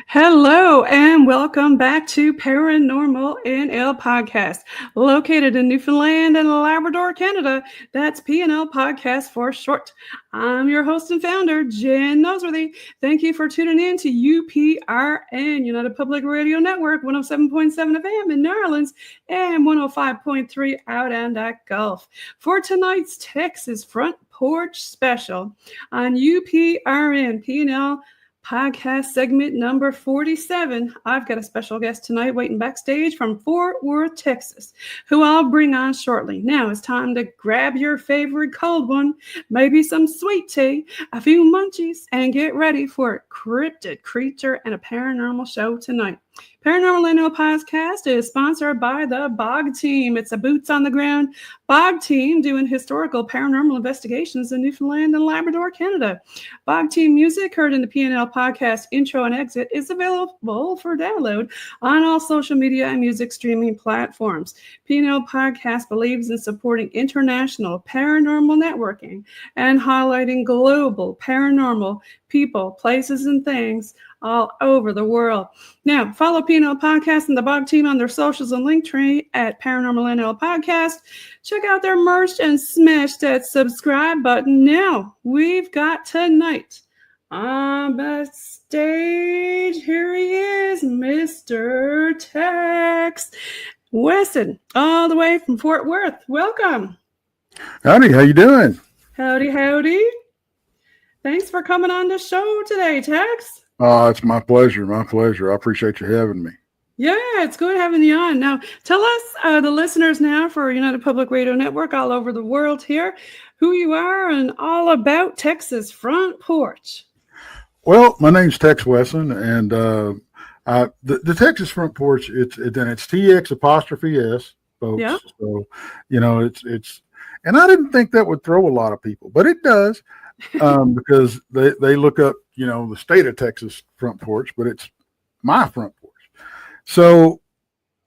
Hello and welcome back to Paranormal NL podcast, located in Newfoundland and Labrador, Canada. That's PNL podcast for short. I'm your host and founder, Jen Noseworthy. Thank you for tuning in to UPRN, United Public Radio Network, 107.7 FM in New Orleans and 105.3 out on that Gulf. For tonight's Texas Front Porch special on UPRN PNL podcast segment number 47. I've got a special guest tonight waiting backstage from Fort Worth, Texas, who I'll bring on shortly. Now it's time to grab your favorite cold one, maybe some sweet tea, a few munchies, and get ready for a cryptid, creature, and a paranormal show tonight. Paranormal NL podcast is sponsored by the Bog Team. It's a boots on the ground Bog Team doing historical paranormal investigations in Newfoundland and Labrador, Canada. Bog Team music heard in the PNL podcast intro and exit is available for download on all social media and music streaming platforms. PNL podcast believes in supporting international paranormal networking and highlighting global paranormal people, places, and things all over the world. Now, follow PNL Podcast and the Bog Team on their socials and Linktree at Paranormal NL Podcast. Check out their merch and smash that subscribe button. Now, we've got tonight on the stage, here he is, Mr. Tex Wesson, all the way from Fort Worth. Welcome. Howdy, how you doing? Howdy, howdy. Thanks for coming on the show today, Tex. Oh, it's my pleasure. My pleasure. I appreciate you having me. Yeah, it's good having you on. Now, tell us, the listeners now for United Public Radio Network all over the world here, who you are and all about Texas Front Porch. Well, my name's Tex Wesson, and the Texas Front Porch, it's TX apostrophe S, folks. Yeah. So, it's, and I didn't think that would throw a lot of people, but it does. Because they look up, the state of Texas Front Porch, but it's my front porch. So,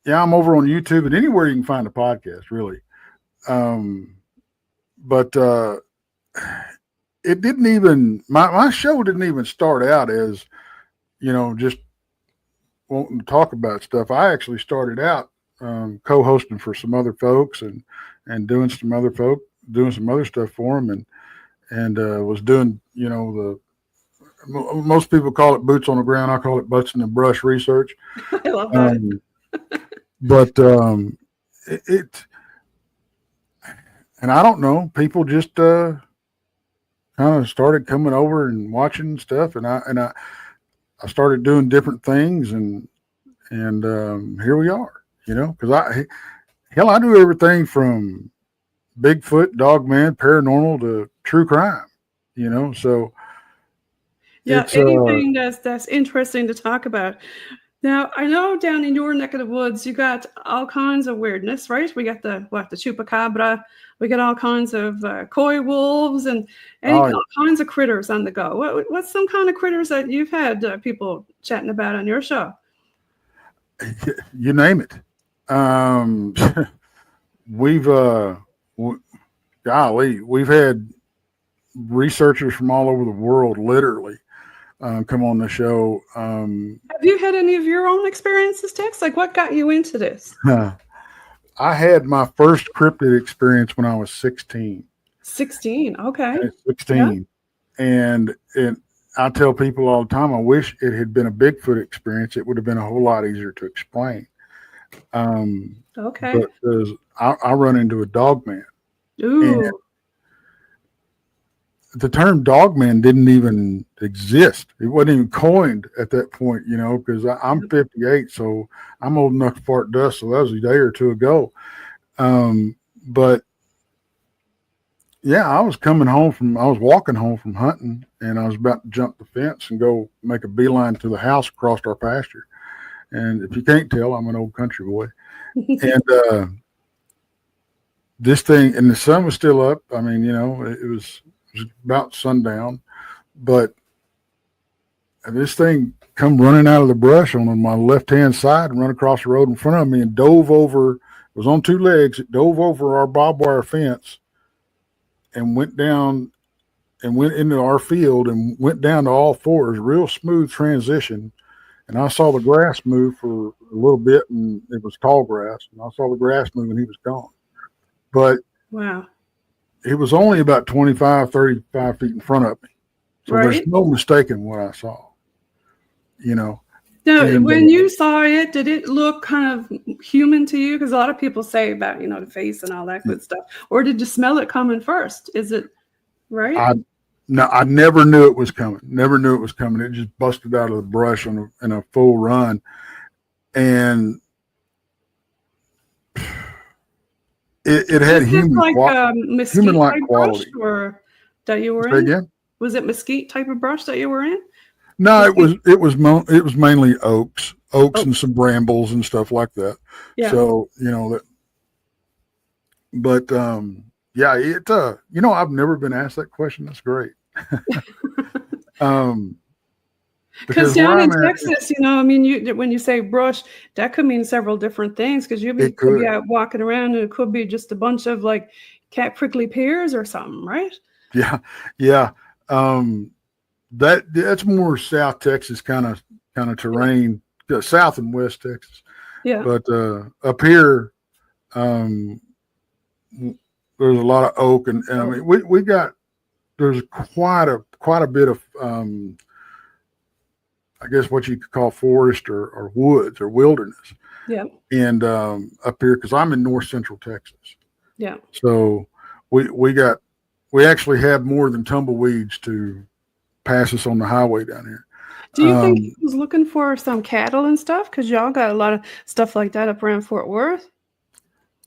yeah, I'm over on YouTube and anywhere you can find a podcast, really. But it didn't even, my show didn't even start out as, just wanting to talk about stuff. I actually started out co-hosting for some other folks and doing some other stuff for them and was doing, most people call it boots on the ground. I call it butts in the brush research. I love that. But and I don't know, people just kind of started coming over and watching stuff, and I started doing different things, and here we are, because I do everything from Bigfoot, Dogman, paranormal to true crime, so yeah, anything that's interesting to talk about. Now, I know down in your neck of the woods, you got all kinds of weirdness, right? We got the chupacabra, we got all kinds of coy wolves and all kinds of critters on the go. What's some kind of critters that you've had people chatting about on your show? You name it. We've had researchers from all over the world, literally, come on the show. Have you had any of your own experiences, Tex? Like, what got you into this? I had my first cryptid experience when I was 16. 16, okay. 16. Yeah. And I tell people all the time, I wish it had been a Bigfoot experience. It would have been a whole lot easier to explain. Okay. But I run into a dogman. Ooh. And the term dogman didn't even exist. It wasn't even coined at that point, because I'm 58, so I'm old enough to fart dust. So that was a day or two ago. But yeah, I was walking home from hunting, and I was about to jump the fence and go make a beeline to the house across our pasture. And if you can't tell, I'm an old country boy. And this thing, and the sun was still up. I mean, it was about sundown, but this thing come running out of the brush on my left-hand side and run across the road in front of me and dove over. It was on two legs. It dove over our barbed wire fence and went down and went into our field and went down to all fours, real smooth transition. And I saw the grass move for a little bit, and it was tall grass. And I saw the grass move, and he was gone. But wow, it was only about 25, 35 feet in front of me. So there's no mistaking what I saw, you know. Now, And, when you saw it, did it look kind of human to you? Because a lot of people say about, the face and all that good stuff. Or did you smell it coming first? Is it right? I never knew it was coming. Never knew it was coming. It just busted out of the brush in a full run. And it had human-like quality. Or that you were in? Again? Was it mesquite type of brush that you were in? No, it was mainly oaks and some brambles and stuff like that. Yeah. So, but yeah, I've never been asked that question. That's great. Because down in Texas, when you say brush, that could mean several different things. Because you could be out walking around, and it could be just a bunch of like cat prickly pears or something, right? Yeah, yeah. That's more South Texas kind of terrain, South and West Texas. Yeah. But up here, there's a lot of oak, and I mean there's quite a bit of I guess what you could call forest or woods or wilderness. Yeah. And up here, because I'm in north central Texas. Yeah. So we actually have more than tumbleweeds to pass us on the highway down here. Do you think he was looking for some cattle and stuff? Because y'all got a lot of stuff like that up around Fort Worth.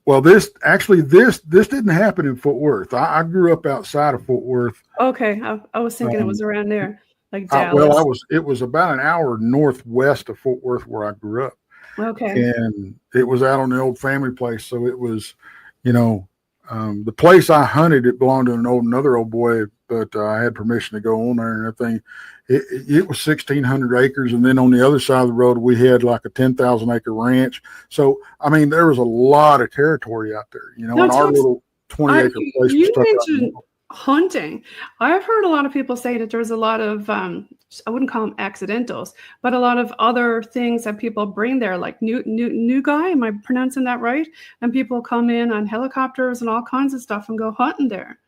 Well, this didn't happen in Fort Worth. I grew up outside of Fort Worth. Okay, I was thinking it was around there, like Dallas. It was about an hour northwest of Fort Worth where I grew up. Okay. And it was out on the old family place, so it was, the place I hunted, it belonged to another old boy, but I had permission to go on there and everything. It was 1,600 acres, and then on the other side of the road, we had like a 10,000 acre ranch. So, I mean, there was a lot of territory out there, in our little 20 acre place. You mentioned hunting. I've heard a lot of people say that there's a lot of, I wouldn't call them accidentals, but a lot of other things that people bring there, like new guy. Am I pronouncing that right? And people come in on helicopters and all kinds of stuff and go hunting there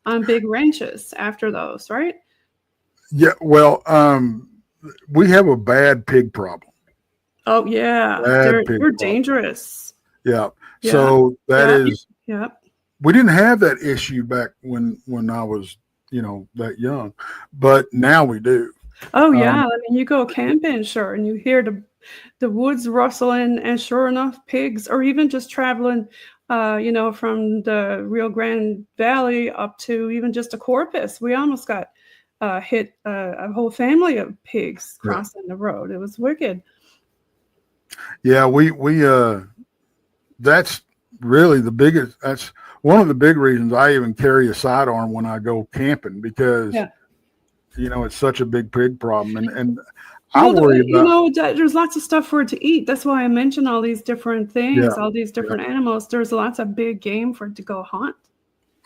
on big ranches after those, right? Yeah, well, we have a bad pig problem. Oh yeah, they're dangerous. Yeah. So that is. Yeah. We didn't have that issue back when I was, that young, but now we do. Oh yeah, I mean, you go camping, sure, and you hear the woods rustling, and sure enough, pigs, or even just traveling, from the Rio Grande Valley up to even just a Corpus. We almost got hit a whole family of pigs crossing the road. It was wicked. Yeah, we that's really the biggest. That's one of the big reasons I even carry a sidearm when I go camping, because it's such a big pig problem, and I worry about. There's lots of stuff for it to eat. That's why I mentioned all these different things, all these different animals. There's lots of big game for it to go hunt.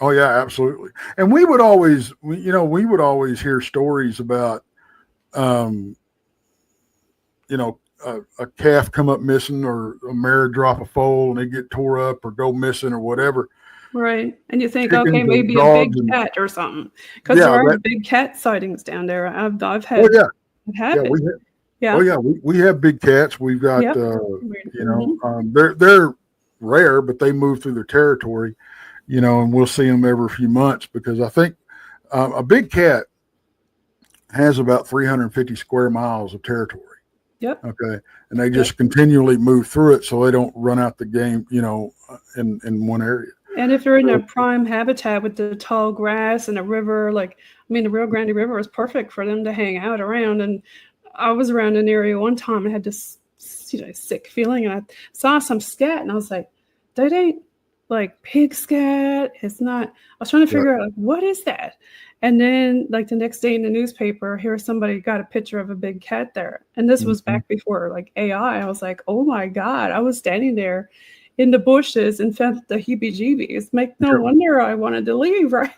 Oh yeah, absolutely. And we would always hear stories about, a calf come up missing, or a mare drop a foal and they get tore up or go missing or whatever. Right. And you think, okay, maybe a big cat or something, because there are big cat sightings down there. I've had. Oh yeah. Oh yeah, we have big cats. We've got they're rare, but they move through their territory, and we'll see them every few months, because I think a big cat has about 350 square miles of territory. Yep. Okay. And they just continually move through it, so they don't run out the game, in one area. And if they're in a prime habitat with the tall grass and a river, the Rio Grande River is perfect for them to hang out around. And I was around an area one time and had this, sick feeling, and I saw some scat, and I was like, that ain't like pig scat. It's not. I was trying to figure out, what is that? And then, the next day in the newspaper, here somebody got a picture of a big cat there. And this was back before AI. I was like, oh my God. I was standing there in the bushes and felt the heebie-jeebies. No Sure. wonder I wanted to leave, right?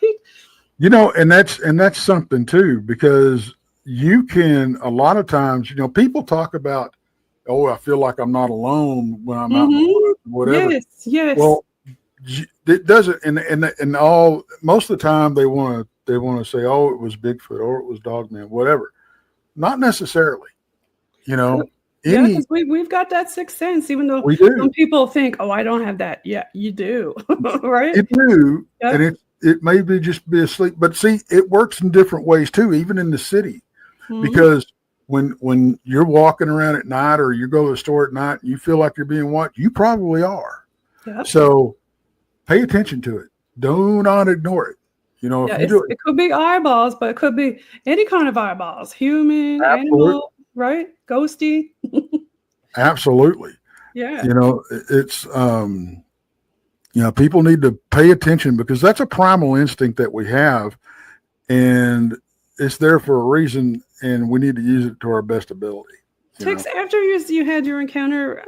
And that's something too, because you can, a lot of times, people talk about, oh, I feel like I'm not alone when I'm out in the Mm-hmm. woods, whatever. Yes, yes. Well, it doesn't, and all, most of the time they want to say, oh, it was Bigfoot or it was Dogman, whatever. Not necessarily, Yeah, any, because we've got that sixth sense, even though we some do. people think, oh, I don't have that. Yeah, you do. Right? You do, and Yep. it may be just be asleep, but see, it works in different ways too, even in the city, Mm-hmm. because when you're walking around at night or you go to the store at night and you feel like you're being watched, you probably are. Yep. So pay attention to it. Do not ignore it. Yeah, If you do it, it could be eyeballs, but it could be any kind of eyeballs, human, absolutely, animal, right? Ghosty. absolutely. Yeah. It's people need to pay attention because that's a primal instinct that we have, and it's there for a reason, and we need to use it to our best ability. Tex, after you had your encounter,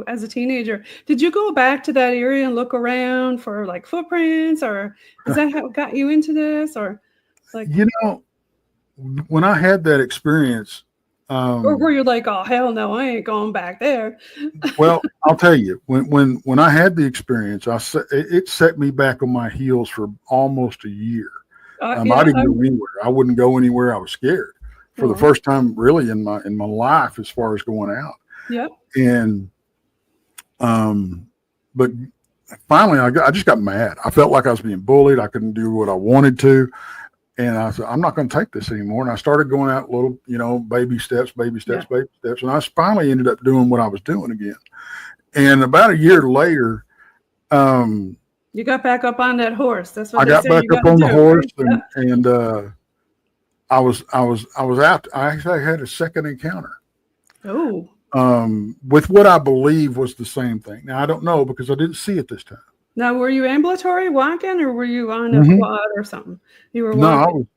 as a teenager, did you go back to that area and look around for like footprints, or is that how it got you into this, or like, When I had that experience, or were you like, oh hell no, I ain't going back there? well, I'll tell you, when I had the experience, it set me back on my heels for almost a year. I Yeah, didn't go anywhere. I wouldn't go anywhere. I was scared for the first time, really, in my life, as far as going out. Yep. And but finally, I just got mad. I felt like I was being bullied. I couldn't do what I wanted to. And I said, I'm not going to take this anymore. And I started going out little, baby steps. Yeah. And I finally ended up doing what I was doing again. And about a year later, you got back up on that horse. That's what I got back up on the horse, right? and I was out. I actually had a second encounter. Oh. With what I believe was the same thing. Now I don't know because I didn't see it this time. Now, were you ambulatory walking, or were you on a quad or something? You were No, walking.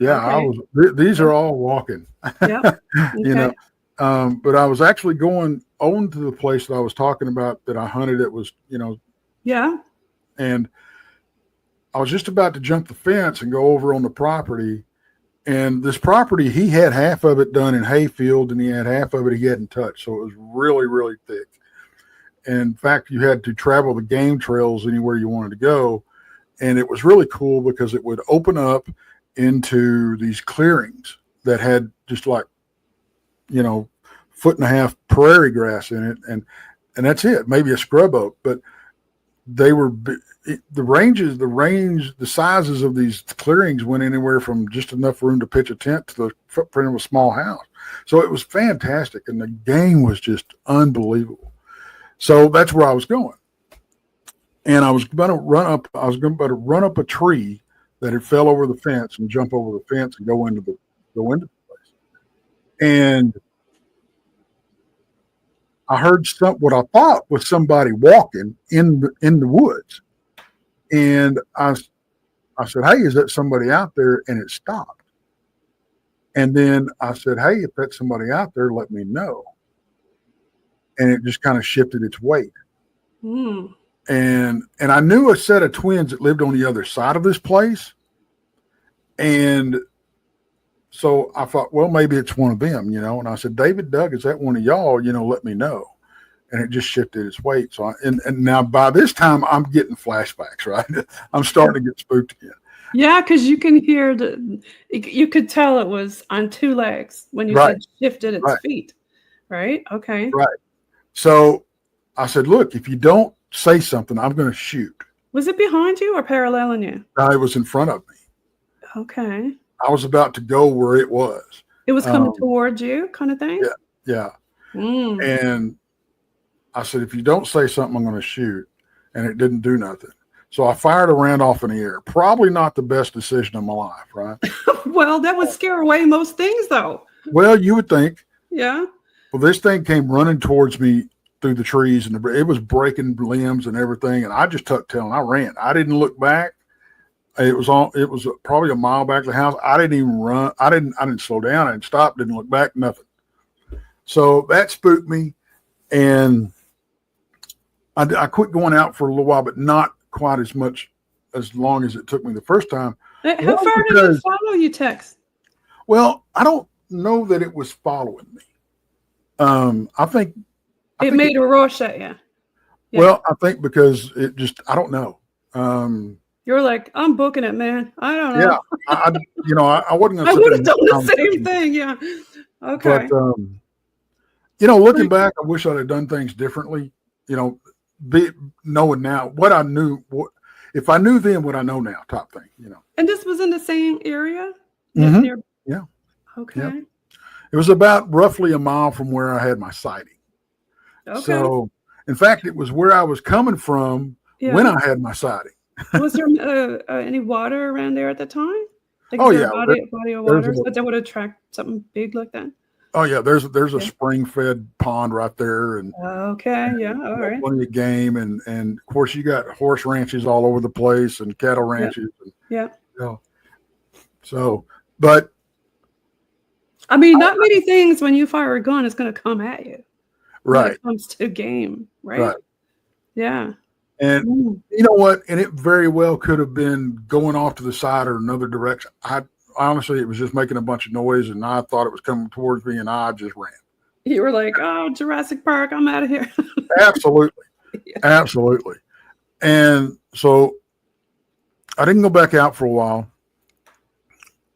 I was. These are all walking. Yep. Okay. But I was actually going on to the place that I was talking about that I hunted. It was, Yeah. And I was just about to jump the fence and go over on the property. And this property, he had half of it done in hayfield, and he had half of it he hadn't touched. So it was really, really thick. And in fact, you had to travel the game trails anywhere you wanted to go. And it was really cool because it would open up into these clearings that had just like, 1.5 foot prairie grass in it. And that's it, maybe a scrub oak. But they were the sizes of these clearings went anywhere from just enough room to pitch a tent to the footprint of a small house. So it was fantastic. And the game was just unbelievable. So that's where I was going. And I was going to run up a tree that had fell over the fence and jump over the fence and go into the place. And I heard what I thought was somebody walking in the woods. And I said, hey, is that somebody out there? And it stopped. And then I said, hey, if that's somebody out there, let me know. And it just kind of shifted its weight. Mm. And I knew a set of twins that lived on the other side of this place. And so I thought, well, maybe it's one of them, And I said, David, Doug, is that one of y'all? Let me know. And it just shifted its weight. So and now by this time I'm getting flashbacks, right? I'm starting to get spooked again. Yeah, because you can hear you could tell it was on two legs when you said shifted its feet. Right? Okay. Right. So I said, look, if you don't say something, I'm going to shoot. Was it behind you or paralleling you? It was in front of me. Okay. I was about to go where it was. It was coming towards you, kind of thing? Yeah. Mm. And I said, if you don't say something, I'm going to shoot. And it didn't do nothing. So I fired a round off in the air. Probably not the best decision of my life, right? Well, that would scare away most things, though. Well, you would think. Yeah. Well, this thing came running towards me through the trees, and it was breaking limbs and everything. And I just tucked tail and I ran. I didn't look back. It was probably a mile back to the house. I didn't even run. I didn't slow down. I didn't stop. Didn't look back. Nothing. So that spooked me. And I quit going out for a little while, but not quite as long as it took me the first time. How far did it follow you, Tex? Well, I don't know that it was following me. I think it made a rush at you. Yeah. Well, I think because I don't know. You're like, I'm booking it, man. I don't know. Yeah, I wasn't going to. I would have done the same thing. Yeah. Okay. But looking back, I wish I'd have done things differently. Knowing now what I knew, if I knew then what I know now, type thing. And this was in the same area. Mm-hmm. Yeah. Okay. Yeah. It was about roughly a mile from where I had my sighting. Okay. So, in fact, it was where I was coming from when I had my sighting. Was there any water around there at the time? Like, oh yeah, body of water that would attract something big like that. Oh yeah, there's a spring-fed pond right there, and all right, plenty of game, and of course you got horse ranches all over the place and cattle ranches. So, but I mean, not many things when you fire a gun is going to come at you. Right. When it comes to game, right? Right. Yeah. And you know what? And it very well could have been going off to the side or another direction. Honestly, it was just making a bunch of noise, and I thought it was coming towards me, and I just ran. You were like, "Oh, Jurassic Park, I'm out of here." Absolutely. Yeah. Absolutely. And so I didn't go back out for a while,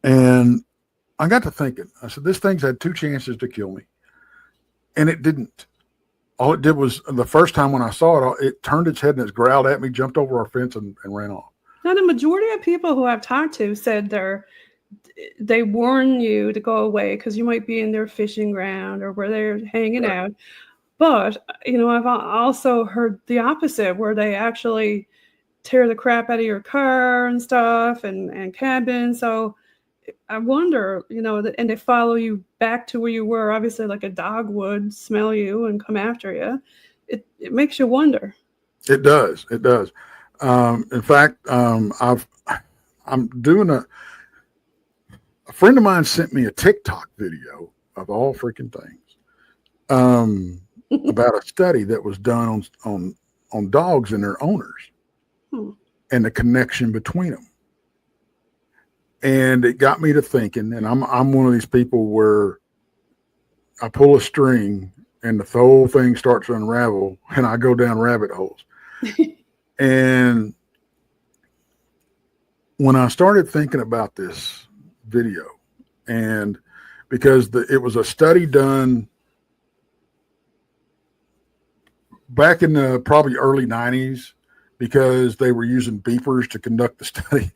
and I got to thinking. I said, this thing's had 2 chances to kill me, and it didn't. All it did was, the first time when I saw it, it turned its head and it growled at me, jumped over our fence, and ran off. Now, the majority of people who I've talked to said they warn you to go away because you might be in their fishing ground or where they're hanging out. But, I've also heard the opposite, where they actually tear the crap out of your car and stuff and cabin. So I wonder, and they follow you back to where you were, obviously, like a dog would smell you and come after you. It makes you wonder. It does. It does. In fact, I'm doing a friend of mine sent me a TikTok video of all freaking things, about a study that was done on dogs and their owners and the connection between them. And it got me to thinking, and I'm one of these people where I pull a string and the whole thing starts to unravel and I go down rabbit holes. And when I started thinking about this video, and because it was a study done back in the probably early 90s, because they were using beepers to conduct the study.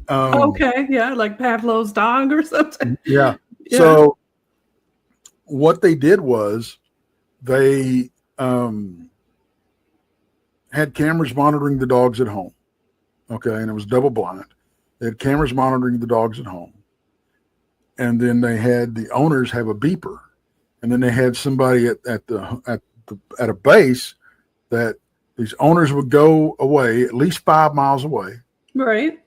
Like Pavlov's dog or something. Yeah. So what they did was they had cameras monitoring the dogs at home. Okay, and it was double blind. They had cameras monitoring the dogs at home, and then they had the owners have a beeper, and then they had somebody at a base that these owners would go away at least 5 miles away. Right.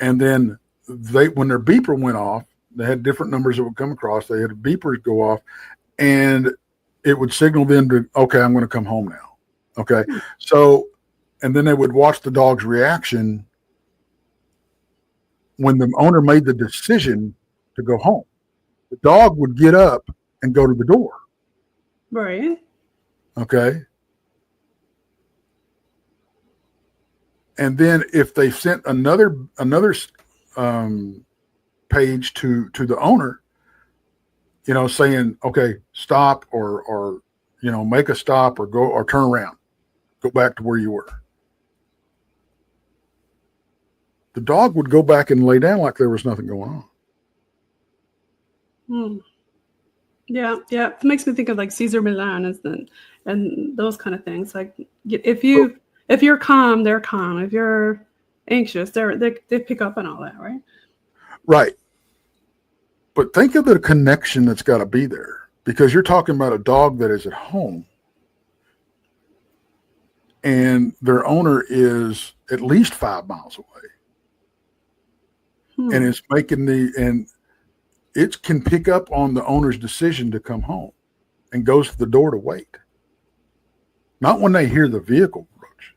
And then when their beeper went off, they had different numbers that would come across. They had beepers go off, and it would signal them to, okay, I'm going to come home now. Okay. So, and then they would watch the dog's reaction when the owner made the decision to go home. The dog would get up and go to the door. Right. Okay. And then if they sent another page to the owner, saying, okay, stop or make a stop or go or turn around, go back to where you were. The dog would go back and lay down like there was nothing going on. Yeah. It makes me think of like Caesar Milan and those kind of things. Like if you're calm, they're calm. If you're anxious, they pick up on all that, right? Right. But think of the connection that's got to be there, because you're talking about a dog that is at home and their owner is at least 5 miles away. And it's and it can pick up on the owner's decision to come home and goes to the door to wait. not when they hear the vehicle approach.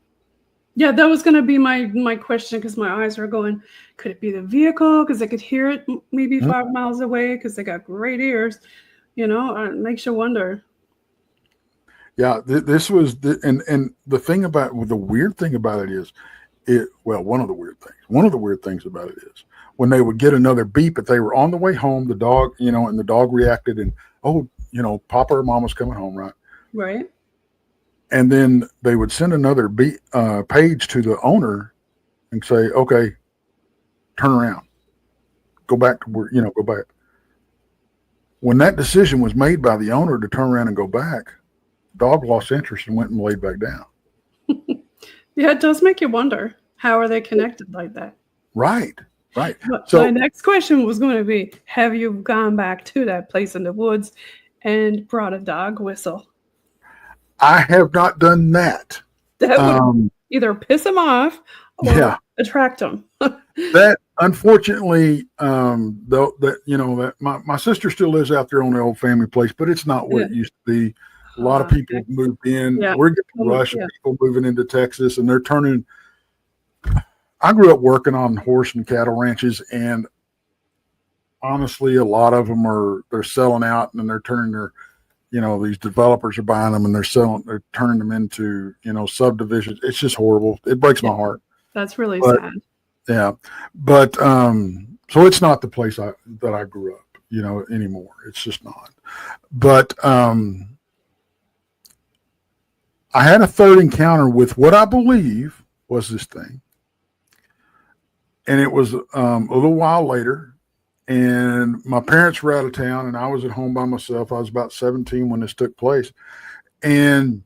Yeah, that was going to be my question, because my eyes were going, could it be the vehicle? Because they could hear it maybe 5 miles away, because they got great ears. It makes you wonder. Yeah, this was and the thing about the weird thing about it is one of the weird things about it is when they would get another beep, if they were on the way home, the dog, and the dog reacted, and Papa or Mama's coming home, right? Right. And then they would send another page to the owner and say, okay, turn around, go back to where, go back. When that decision was made by the owner to turn around and go back, dog lost interest and went and laid back down. Yeah, it does make you wonder, how are they connected like that? Right. So my next question was going to be, have you gone back to that place in the woods and brought a dog whistle? I have not done that. That would either piss him off or attract him. That unfortunately, though, that my sister still lives out there on the old family place, but it's not what it used to be. A lot of people moved in. Yeah. We're getting a rush of people moving into Texas, and they're turning. I grew up working on horse and cattle ranches, and honestly, a lot of them they're selling out, and they're turning their, these developers are buying them, and they're turning them into, subdivisions. It's just horrible. It breaks my heart. That's really sad. Yeah, but so it's not the place that I grew up, anymore. It's just not. But I had a third encounter with what I believe was this thing. And it was a little while later, and my parents were out of town, and I was at home by myself. I was about 17 when this took place. And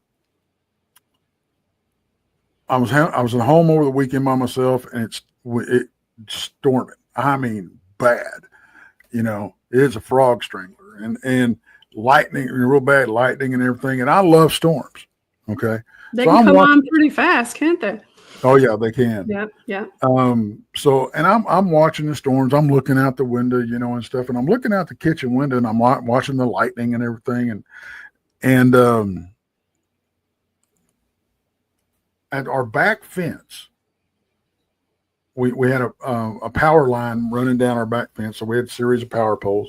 I was at home over the weekend by myself, and it's storming. I mean, bad. It's a frog strangler and lightning, real bad lightning and everything. And I love storms. Okay. They can come on pretty fast, can't they? Oh yeah, they can. Yeah. So, and I'm watching the storms. I'm looking out the window, and stuff. And I'm looking out the kitchen window, and I'm watching the lightning and everything. And at our back fence, we had a power line running down our back fence. So we had a series of power poles.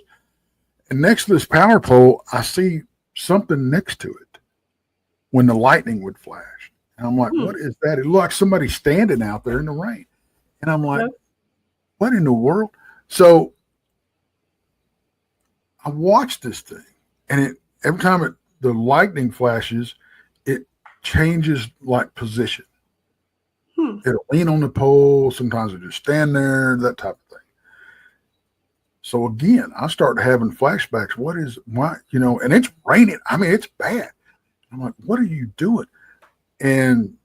And next to this power pole, I see something next to it when the lightning would flash. And I'm like, what is that? It looked like somebody standing out there in the rain. And I'm like, what in the world? So I watched this thing, and every time the lightning flashes, it changes like position. It'll lean on the pole. Sometimes it'll just stand there, that type of thing. So again, I start having flashbacks. And it's raining. I mean, it's bad. I'm like, what are you doing? And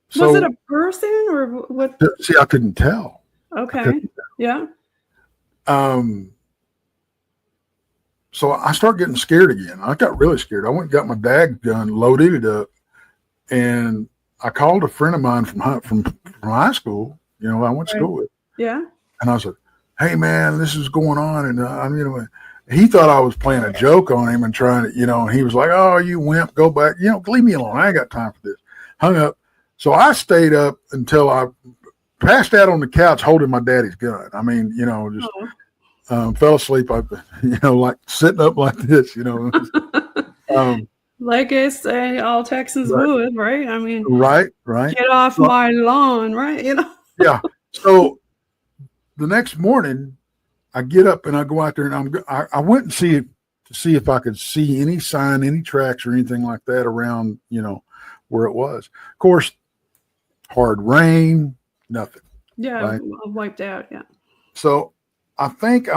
so, was it a person or what? See, I couldn't tell. Okay. Yeah. So I started getting scared again. I got really scared. I went and got my dag gun, loaded it up, and I called a friend of mine from high school. I went to school with. Yeah. And I said, "Hey man, this is going on," and he thought I was playing a joke on him and trying to, and he was like, "Oh, you wimp, go back. Leave me alone. I ain't got time for this." Hung up. So I stayed up until I passed out on the couch holding my daddy's gun. I mean, just fell asleep. Like sitting up like this, like I say, all Texans would, right? I mean, right. Get off my lawn, right? Yeah. So the next morning, I get up and I go out there, and I went and to see if I could see any sign, any tracks or anything like that around, where it was. Of course, hard rain, nothing. Yeah, right? Wiped out. Yeah. So I think I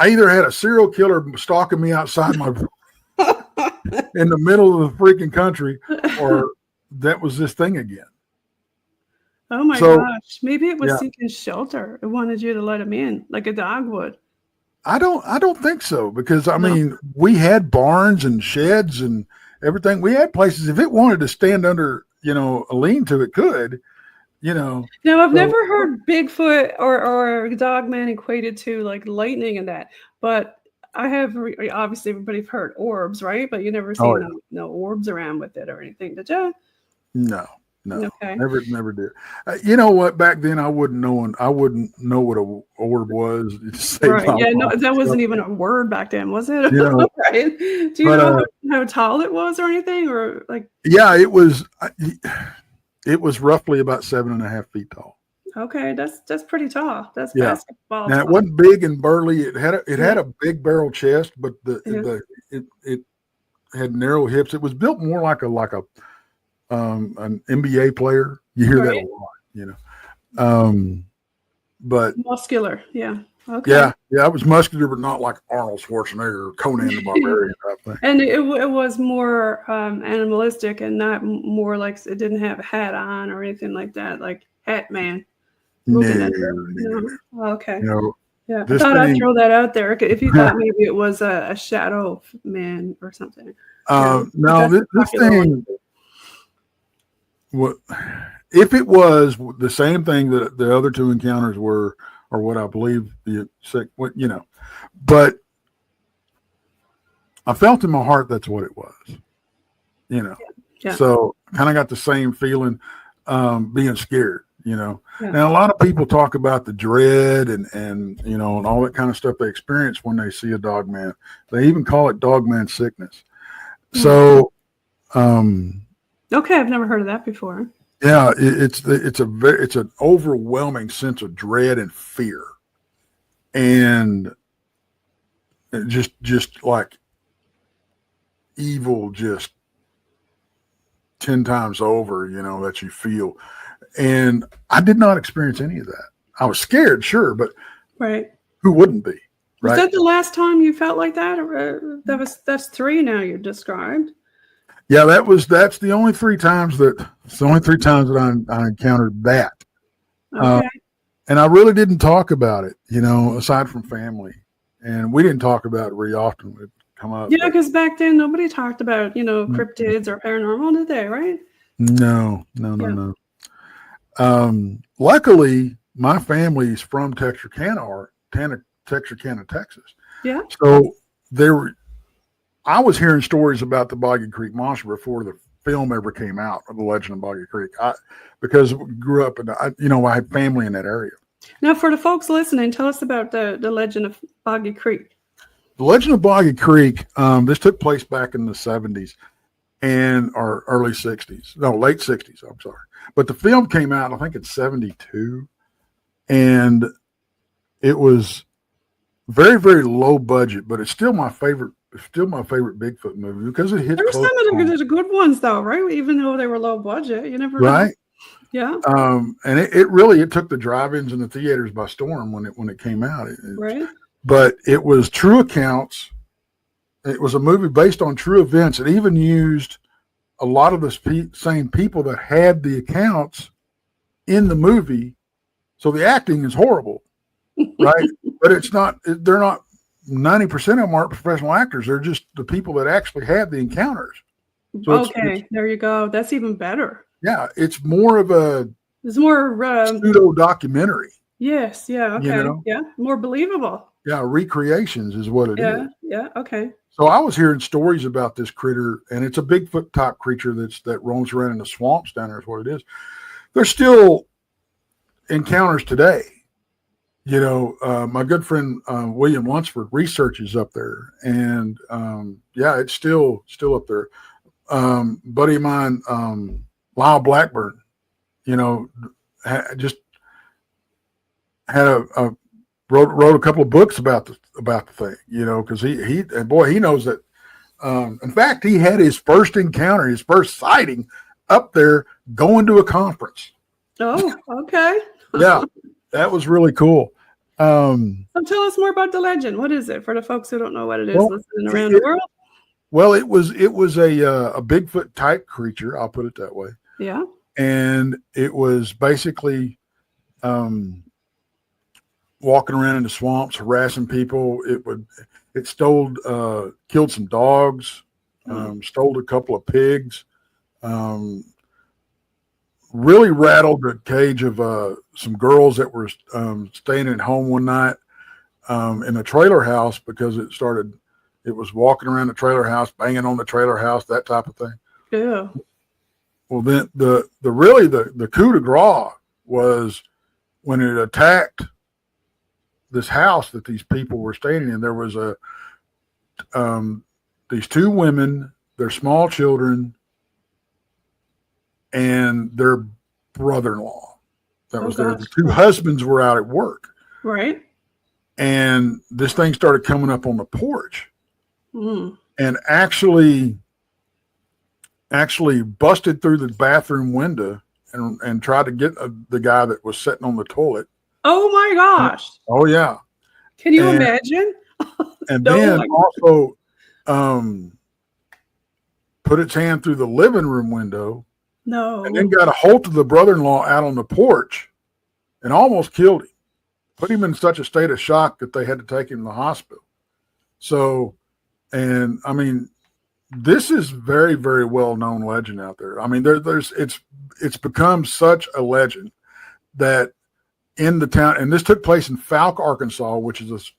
either had a serial killer stalking me outside my in the middle of the freaking country, or that was this thing again. Oh my gosh. Maybe it was seeking shelter. It wanted you to let him in like a dog would. I don't think so, because I mean, we had barns and sheds and everything. We had places, if it wanted to stand under, a lean-to, it could, Now, I've never heard Bigfoot or Dogman equated to like lightning and that, but I have obviously everybody's heard orbs, right? But you never Oh, seen yeah. no orbs around with it or anything, did you? No, Okay. never did. You know what? Back then, I wouldn't know what a orb was. It saved Right. my Yeah, no, life. that So, wasn't even a word back then, was it? you know, Right. Do you but know how tall it was or anything? Or like, yeah, it was roughly about 7.5 feet tall. okay, that's pretty tall. That's Yeah. basketball Now it tall. wasn't big and burly. It Yeah. had a big barrel chest, but Yeah. it had narrow hips. It was built more like an NBA player. You hear that a Right. lot, but Muscular. Yeah. Okay. yeah, it was muscular, but not like Arnold Schwarzenegger or Conan the Barbarian type thing. And it was more animalistic and not more like it didn't have a hat on or anything like that, like Hat Man. No, Looking at her. no. No. Oh, okay. You know, Yeah. I this thought I'd thing. throw that out there. If you thought maybe it was a shadow man or something. No, No, that's a this popular one. thing. What if it was the same thing that the other two encounters were, or what I believe but I felt in my heart that's what it was, Yeah. So kind of got the same feeling, being scared, Yeah. Now a lot of people talk about the dread and all that kind of stuff they experience when they see a dog man. They even call it dog man sickness. So, okay, I've never heard of that before. yeah, it's an overwhelming sense of dread and fear, and just like evil, just 10 times over, that you feel. And I did not experience any of that. I was scared, sure, but Right. who wouldn't be? Was Right? that the last time you felt like that? Or that's 3 now you described. Yeah, that's the only 3 times that I encountered that. Okay. And I really didn't talk about it, aside from family. And we didn't talk about it very often. It would come up. Yeah, because back then nobody talked about, cryptids or paranormal, did they? Right? No. Yeah. Luckily, my family is from Texarkana, Texas. Yeah. So I was hearing stories about the Boggy Creek Monster before the film ever came out of the Legend of Boggy Creek. Because we grew up I had family in that area. Now, for the folks listening, tell us about the legend of Boggy Creek. The Legend of Boggy Creek. This took place back in the 70s or early 60s. No, late 60s. I'm sorry, but the film came out, I think, in 72, and it was very, very low budget, but it's still my favorite. It's still my favorite Bigfoot movie because it hits There were close. some of the good ones, though, right? Even though they were low budget, you never Right. know. Yeah. And it really took the drive-ins and the theaters by storm when it came out. Right. But it was true accounts. It was a movie based on true events. It even used a lot of the same people that had the accounts in the movie. So the acting is horrible, right? But it's not. They're not. 90% of them aren't professional actors. They're just the people that actually had the encounters. So okay, there you go. That's even better. Yeah, it's more of a. It's more pseudo documentary. Yes. Yeah. Okay. Yeah. More believable. Yeah, recreations is what it is. Yeah. Okay. So I was hearing stories about this critter, and it's a Bigfoot type creature that roams around in the swamps down there is what it is. There's still encounters today. My good friend William Lunsford researches up there, and it's still up there. Buddy of mine, Lyle Blackburn, just had wrote a couple of books about the thing, because he knows that. In fact, he had his first encounter, his first sighting up there going to a conference. Oh, okay. Yeah, that was really cool. So tell us more about the legend. What is it for the folks who don't know what it is listening around the world? Well, it was a Bigfoot type creature. I'll put it that way. Yeah. And it was basically walking around in the swamps, harassing people. It killed some dogs, stole a couple of pigs, really rattled the cage of some girls that were staying at home one night. in a trailer house because it was walking around the trailer house, banging on the trailer house, that type of thing. Yeah. Well, then the coup de grace was when it attacked this house that these people were staying in. There was these two women, their small children, and their brother-in-law. That was there. The two husbands were out at work. Right. And this thing started coming up on the porch and actually busted through the bathroom window and tried to get the guy that was sitting on the toilet. Oh my gosh. Oh yeah. Can you imagine? And then also put its hand through the living room window. No. And then got a hold of the brother-in-law out on the porch and almost killed him. Put him in such a state of shock that they had to take him to the hospital. So, and I mean, this is very, very well-known legend out there. I mean, it's become such a legend that in the town, and this took place in Falk, Arkansas, which is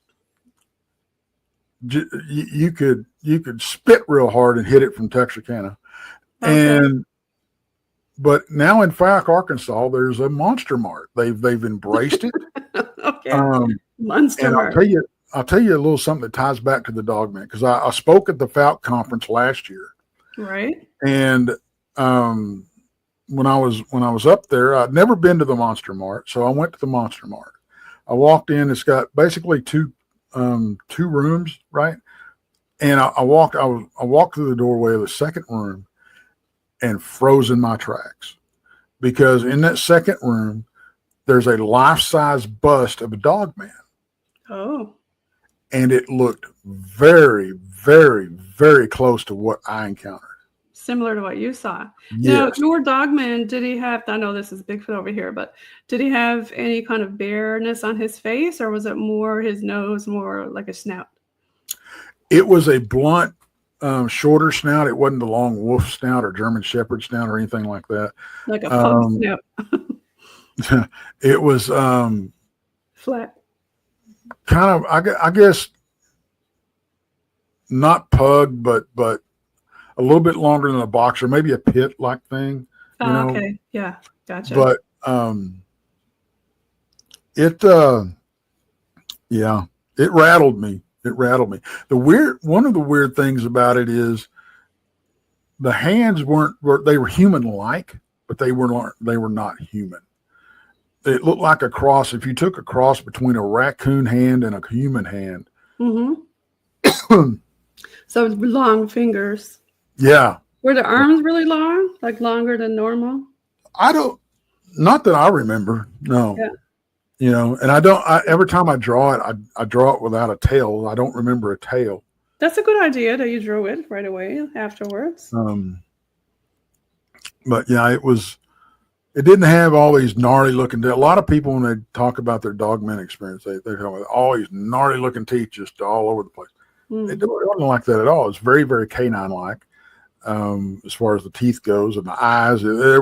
you could spit real hard and hit it from Texarkana. Okay. But now in Falk, Arkansas, there's a Monster Mart. They've embraced it. Okay. Monster Mart. I'll tell you a little something that ties back to the Dogman, because I spoke at the Falk conference last year. Right. And when I was up there, I'd never been to the Monster Mart, so I went to the Monster Mart. I walked in. It's got basically two rooms, right? And I walked through the doorway of the second room and froze in my tracks, because in that second room there's a life-size bust of a dog man. Oh. And it looked very, very, very close to what I encountered. Similar to what you saw. Yes. Now, your dog man, did he have, I know this is Bigfoot over here, but did he have any kind of bareness on his face, or was it more his nose, more like a snout? It was a blunt, shorter snout. It wasn't the long wolf snout or German Shepherd snout or anything like that. Like a pug snout. It was flat. Kind of, I guess, not pug, but a little bit longer than a boxer, maybe a pit-like thing. Okay, yeah, gotcha. But it rattled me. One of the weird things about it is the hands they were human-like, but they were not human. It looked like a cross. If you took a cross between a raccoon hand and a human hand. Mm-hmm. So long fingers. Yeah. Were the arms really long? Like longer than normal? Not that I remember. No. Yeah. And every time I draw it, I draw it without a tail. I don't remember a tail. That's a good idea that you drew it right away afterwards. But yeah, it didn't have all these gnarly looking. A lot of people, when they talk about their dogman experience, they talk about all these gnarly looking teeth just all over the place. It wasn't like that at all. It's very, very canine like, as far as the teeth goes, and the eyes. They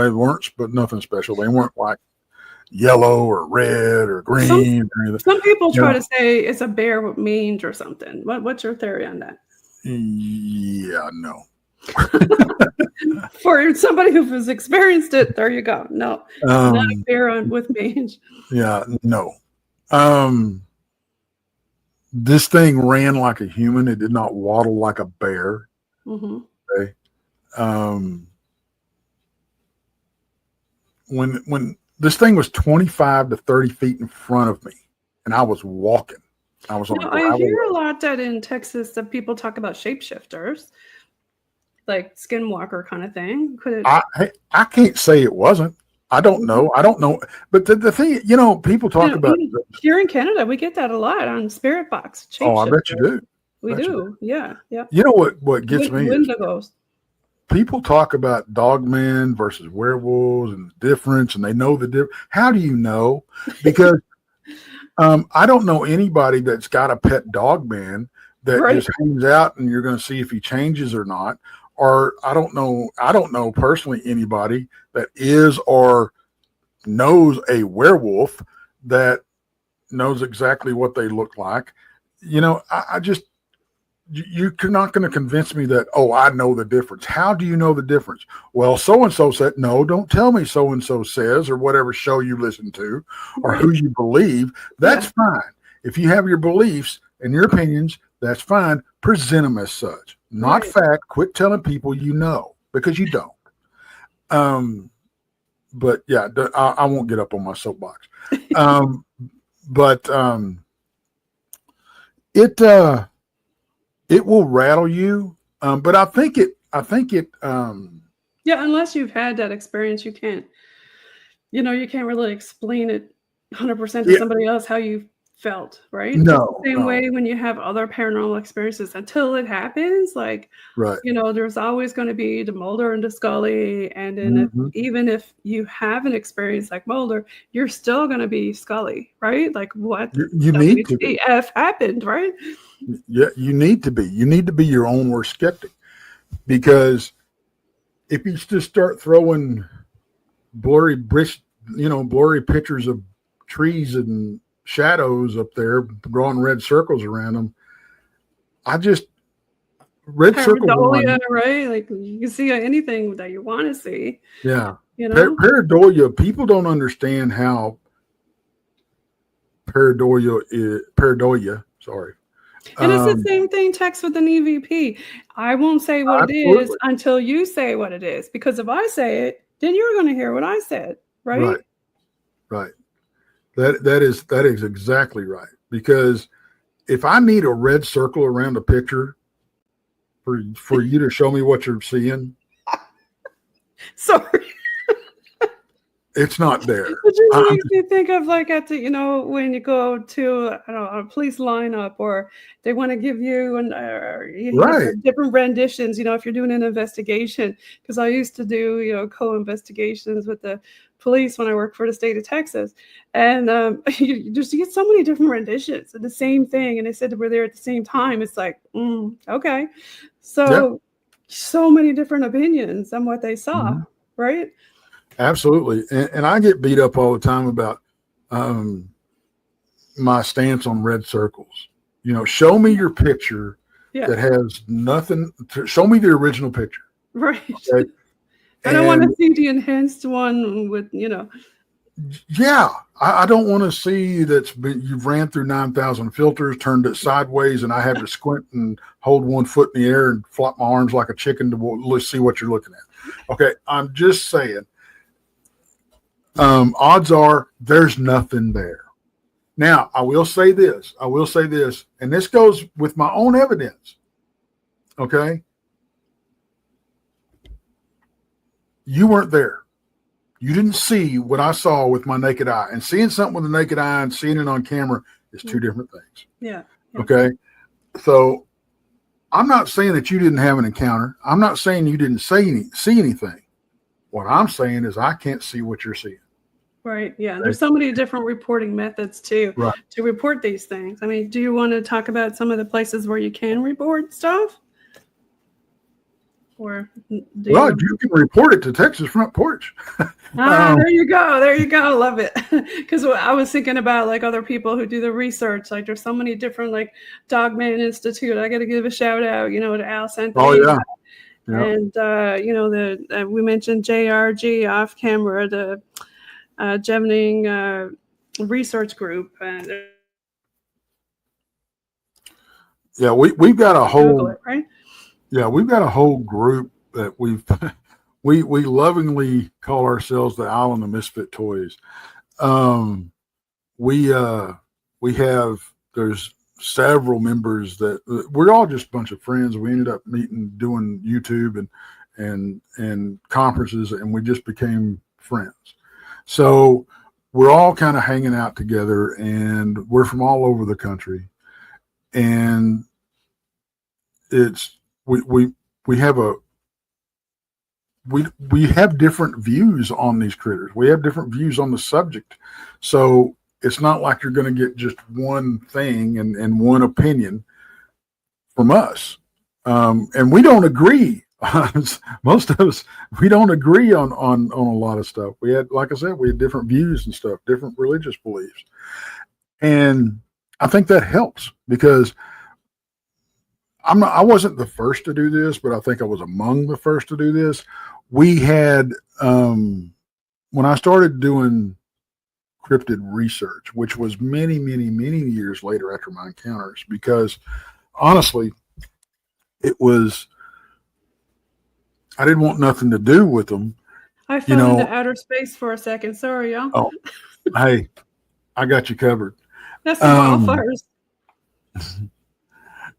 weren't, but nothing special. They weren't like yellow or red or green or anything. Some people try to say it's a bear with mange or something. What's your theory on that? Yeah, no. For somebody who has experienced it, there you go. No, not a bear with mange. Yeah, no. This thing ran like a human. It did not waddle like a bear. Mm-hmm. Okay. When this thing was 25 to 30 feet in front of me, and I was walking. I was on. I hear a lot that in Texas that people talk about shapeshifters, like skinwalker kind of thing. Could it? I can't say it wasn't. I don't know. But the thing, people talk about here in Canada, we get that a lot on Spirit Box. Oh, I bet you do. We do. Yeah. You know what gets me? Wendigos. People talk about dogmen versus werewolves and the difference, and they know the difference. How do you know? Because I don't know anybody that's got a pet dogman that just hangs out and you're going to see if he changes or not. Or I don't know personally anybody that is or knows a werewolf that knows exactly what they look like. You know, I just, you're not going to convince me that, oh, I know the difference. How do you know the difference? Well, so-and-so said, no, don't tell me so-and-so says, or whatever show you listen to, or who you believe. That's fine. If you have your beliefs and your opinions, that's fine. Present them as such, not fact. Quit telling people you know, because you don't. But yeah, I won't get up on my soapbox. But it will rattle you. But I think it. Yeah, unless you've had that experience, you can't really explain it 100% to somebody else how you felt, right? No, It's the same way when you have other paranormal experiences. Until it happens, like, right. There's always going to be the Mulder and the Scully. And then even if you have an experience like Mulder, you're still going to be Scully, right? Like, what you need to be. happened, right? Yeah, you need to be. You need to be your own worst skeptic, because if you just start throwing blurry pictures of trees and shadows up there, drawing red circles around them, red circles, right? Like, you can see anything that you want to see. Yeah, pareidolia. People don't understand how pareidolia. Sorry. And it's the same thing, Tex, with an EVP. I won't say what it is until you say what it is. Because if I say it, then you're going to hear what I said, right? Right. That is exactly right. Because if I need a red circle around a picture for you to show me what you're seeing, sorry. It's not there. It just makes me think of, like, at the, when you go to a police lineup, or they want to give you different renditions, if you're doing an investigation. Because I used to do, co-investigations with the police when I worked for the state of Texas. And you get so many different renditions of the same thing. And they said that we're there at the same time. It's like, okay. So many different opinions on what they saw, right? Absolutely. And I get beat up all the time about my stance on red circles. Show me your picture that has nothing. Show me the original picture. Right. Okay? I don't want to see the enhanced one with, Yeah. I don't want to see you've ran through 9,000 filters, turned it sideways, and I have to squint and hold one foot in the air and flop my arms like a chicken to see what you're looking at. Okay. I'm just saying. Odds are there's nothing there. Now, I will say this, and this goes with my own evidence. Okay. You weren't there. You didn't see what I saw with my naked eye, and seeing something with the naked eye and seeing it on camera is two different things. Yeah. Okay. So I'm not saying that you didn't have an encounter. I'm not saying you didn't see anything. What I'm saying is I can't see what you're seeing. Right. Yeah. There's so many different reporting methods too to report these things. I mean, do you want to talk about some of the places where you can report stuff? Or you can report it to Texas Front Porch. There you go. Love it. Because I was thinking about, like, other people who do the research. Like, there's so many different, like, Dogman Institute. I got to give a shout out, to Al Santos. Oh yeah. And we mentioned JRG off camera, the Jevning research group. Yeah, we've got a whole Google it, right? Yeah, we've got a whole group that we lovingly call ourselves the Island of Misfit Toys. There's several members that we're all just a bunch of friends. We ended up doing YouTube and conferences, and we just became friends. So we're all kind of hanging out together, and we're from all over the country. And we have different views on these critters. We have different views on the subject. So it's not like you're going to get just one thing and one opinion from us. And we don't agree. Most of us, we don't agree on a lot of stuff. We had, like I said, we had different views and stuff, different religious beliefs. And I think that helps because I wasn't the first to do this, but I think I was among the first to do this. We had, when I started doing cryptid research, which was many, many, many years later after my encounters, because honestly, I didn't want nothing to do with them. I fell into outer space for a second. Sorry, y'all. Oh, hey, I got you covered. That's the wildfires.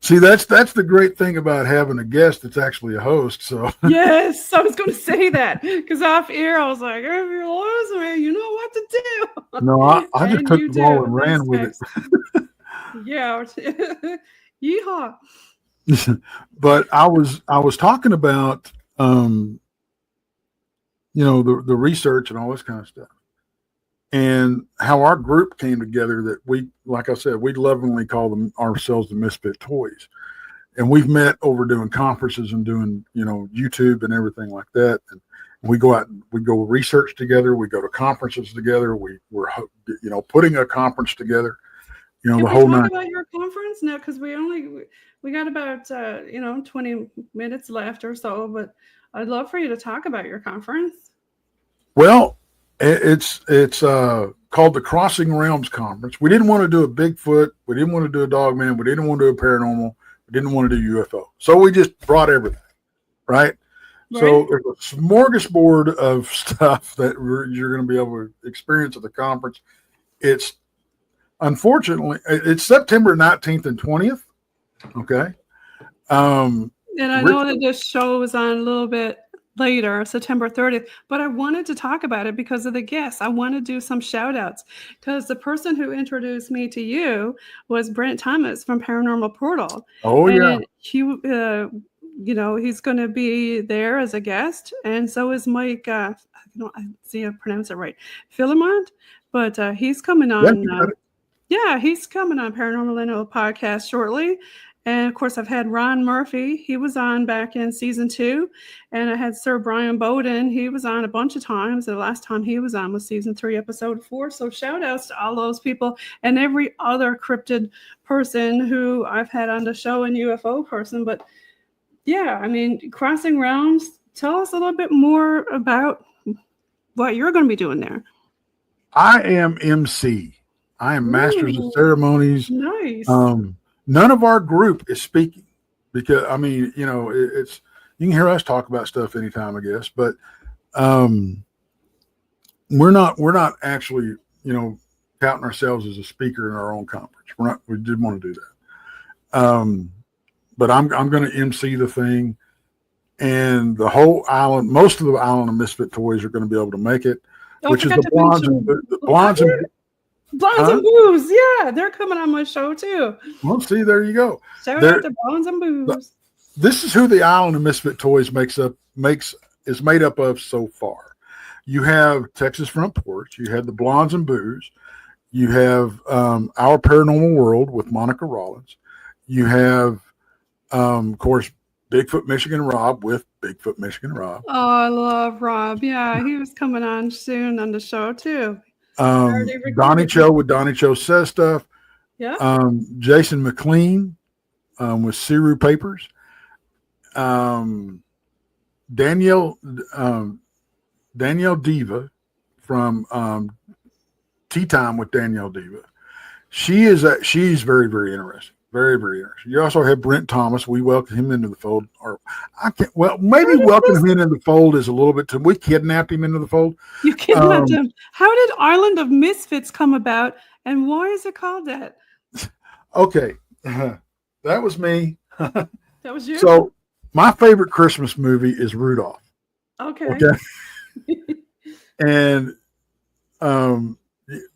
See, that's the great thing about having a guest that's actually a host. So yes, I was going to say that because off air I was like, if you lose me, you know what to do. No, I just took the ball and ran with it. Yeah, yeehaw. But I was talking about the research and all this kind of stuff, and how our group came together. That we, like I said, we lovingly call ourselves the Misfit Toys, and we've met over doing conferences and doing YouTube and everything like that. And we go out, we go research together, we go to conferences together. We're putting a conference together. Can the we whole talk night. about your conference now? Because we got about 20 minutes left or so, but I'd love for you to talk about your conference. Well, it's called the Crossing Realms Conference. We didn't want to do a Bigfoot. We didn't want to do a Dogman. We didn't want to do a paranormal. We didn't want to do UFO. So we just brought everything, right? So there's a smorgasbord of stuff that you're going to be able to experience at the conference. Unfortunately, it's September 19th and 20th. Okay. And I know that this show is on a little bit later, September 30th, but I wanted to talk about it because of the guests. I want to do some shout outs because the person who introduced me to you was Brent Thomas from Paranormal Portal. Oh, and he's going to be there as a guest. And so is Mike, I see I pronounce it right, Philemont, but he's coming on. He's coming on Paranormal NL podcast shortly. And of course, I've had Ron Murphy. He was on back in season 2. And I had Sir Brian Bowden. He was on a bunch of times. The last time he was on was season 3, episode 4. So shout outs to all those people and every other cryptid person who I've had on the show and UFO person. But yeah, I mean, Crossing Realms, tell us a little bit more about what you're going to be doing there. I am MC. I am Masters of Ceremonies. Nice. None of our group is speaking because it's you can hear us talk about stuff anytime, I guess, but we're not actually counting ourselves as a speaker in our own conference. We didn't want to do that. But I'm going to MC the thing, and the whole island, most of the Island of Misfit Toys are going to be able to make it, which is the blondes and Booze. Yeah, they're coming on my show too. Well, see, there you go. Shout out to Blondes and Booze. This is who the Island of Misfit Toys is made up of so far. You have Texas Front Porch. You have the Blondes and Booze. You have Our Paranormal World with Monica Rollins. You have, of course, Bigfoot Michigan Rob with Bigfoot Michigan Rob. Oh, I love Rob. Yeah, he was coming on soon on the show too. Donnie Cho with Donnie Cho Says Stuff. Yeah. Jason McLean with Siru Papers. Danielle Diva from Tea Time with Danielle Diva. She's very, very interesting. Very, very interesting. You also have Brent Thomas. We welcome him into the fold. Maybe welcome him into the fold is a little bit too. We kidnapped him into the fold. You kidnapped him. How did Island of Misfits come about, and why is it called that? Okay, that was me. That was you. So my favorite Christmas movie is Rudolph. Okay. And the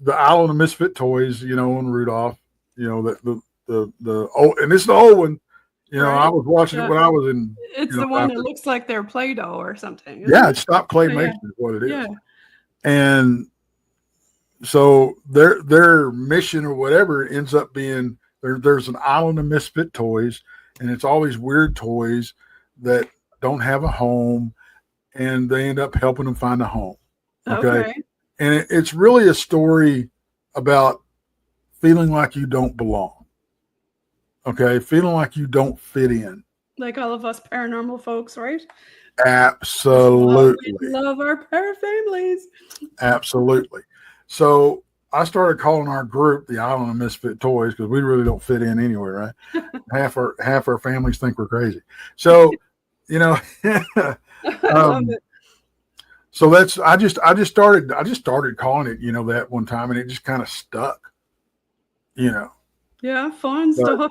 Island of Misfit Toys, and Rudolph, and it's the old one. I was watching it when I was in. It's the one that looks like they're Play-Doh or something. It's Stop Claymation is what it is. Yeah. And so their mission or whatever ends up being there's an Island of Misfit Toys, and it's all these weird toys that don't have a home, and they end up helping them find a home. Okay. And it's really a story about feeling like you don't belong. Okay, feeling like you don't fit in. Like all of us paranormal folks, right? Absolutely. We love our parafamilies. Absolutely. So I started calling our group the Island of Misfit Toys because we really don't fit in anywhere, right? half our families think we're crazy. So, you know, I love it. so that's I just started calling it, that one time, and it just kind of stuck, Yeah, fun stuff.